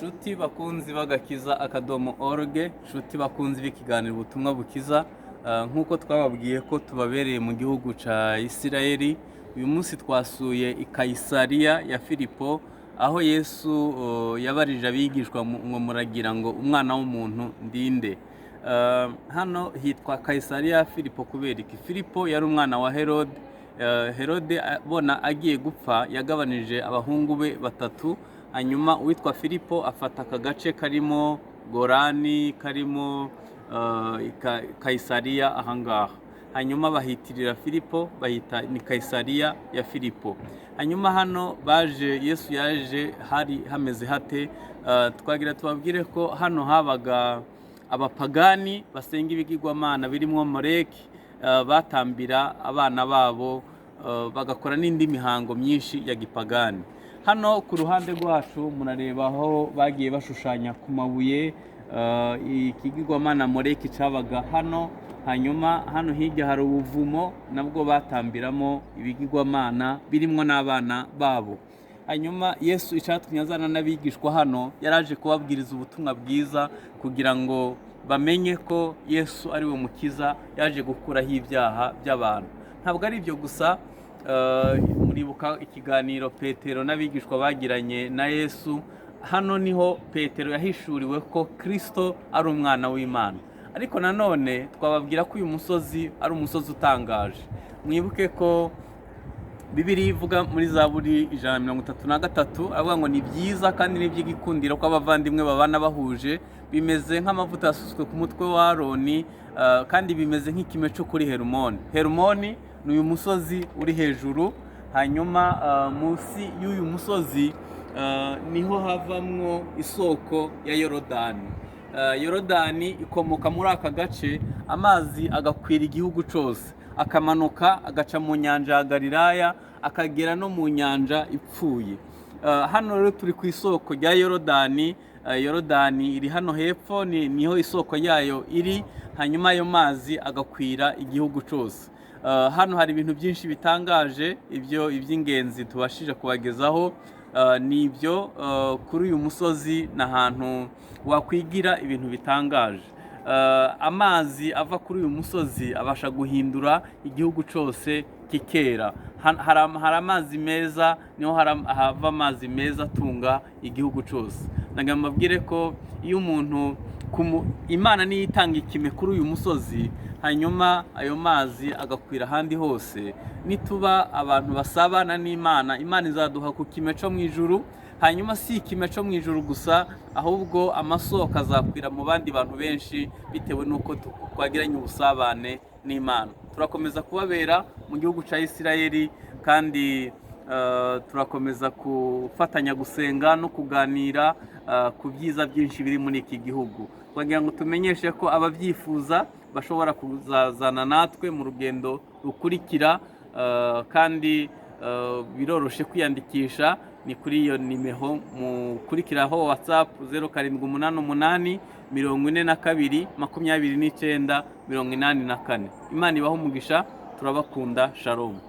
Shuti bakunzi bagakiza akadomo org, shuti bakunzi b'ikiganiro ubutumwa bukiza. Nk'uko twababwiye ko tubabereye mu gihugu ca Isirayeli, uyu munsi twasuye i Kaisariya ya Filipo, aho Yesu yabarije abigishwa ngo muragira ngo umwana w'umuntu ndinde. Hano hitwa Kaisariya ya Filipo kubera iki? Filipo yari umwana wa Herode. Herode abona agiye gupfa yagabanije abahungu be batatu, hanyuma uwitwa Filipo afata aka gace karimo Gorani, karimo Kaisariya ahangaha, hanyuma bahitirira Filipo, bahita ni Kaisariya ya Filipo. Hanyuma hano baje, Yesu yaje hari hameze hate? Twagira tubabwire ko hano habaga abapagani basenga ibigirwamana birimo Moleki, batambira abana babo, bagakora n'indi mihango myinshi ya gipagani. Hano ku ruhande rwacu murareba aho bagiye bashushanya ku mabuye ikigirwamana Moleki cabaga hano. Hanyuma hano hirya hari ubuvumo nabwo batambiramo ibigirwamana birimwo n'abana babo. Hanyuma Yesu icatumye azana n'abigishwa hano, yaraje kubabwiriza ubutumwa bwiza kugira ngo bamenye ko Yesu ari we mukiza, yaje gukuraho ibyaha by'abantu. Ntabwo ari ibyo gusa, muribuka ikiganiro Petero n'abigishwa bagiranye na Yesu. Hano niho Petero yahishuriwe ko Kristo ari umwana w'Imana. Ariko nanone twababwira ko uyu musozi ari umusozi utangaje. Mwibuke ko Bibiliya ivuga muri Zaburi 133 avuga ngo ni byiza kandi ni by'igikundiro ko abavandimwe babana bahuje, bimeze nk'amavuta yasutswe ku mutwe wa Aroni, kandi bimeze nk'ikime cyo kuri Herumoni. Herumoni ni uyu musozi uri hejuru, hanyuma munsi y'uyu musozi niho havamwo isoko ya Yorodani. Yorodani ikomoka muri aka gace, amazi agakwira igihugu cyose, akamanuka agaca mu nyanja ya Galilaya akagera no mu nyanja ipfuye. Hano rero turi ku isoko rya Yorodani. Yorodani iri hano hepfo, niho isoko yayo iri, hanyuma ayo mazi agakwira igihugu cyose. Hano hari ibintu byinshi bitangaje, iby'ingenzi tubashije kubagezaho. Nibyo kuri uyu musozi n'ahantu wakwigira ibintu bitangaje. Amazi ava kuri uyu musozi abasha guhindura igihugu cyose kikera. Hari amazi meza, niho hava amazi meza atunga igihugu cyose. Nagira mbabwire ko iyo umuntu Imana niyo itanga ikime kuri uyu musozi, hanyuma ayo mazi agakwira ahandi hose. Nituba abantu basabana n'Imana, Imana izaduha ku kime cyo mu ijuru. Hanyuma si ikime cyo mu ijuru gusa, ahubwo amasoko azakwira mu bandi bantu benshi bitewe n'uko twagiranye ubusabane n'Imana. Turakomeza kubabera mu gihugu cya Isirayeli, kandi turakomeza gufatanya gusenga no kuganira ku byiza byinshi biri muri iki gihugu. Twagira ngo tumenyeshe ko ababyifuza bashobora kuzazana natwe mu rugendo rukurikira, kandi biroroshe kwiyandikisha. Ni kuri iyo nimero mukurikiraho WhatsApp 0788 42 29 84. Imana ibaho umugisha, turabakunda. Shalom.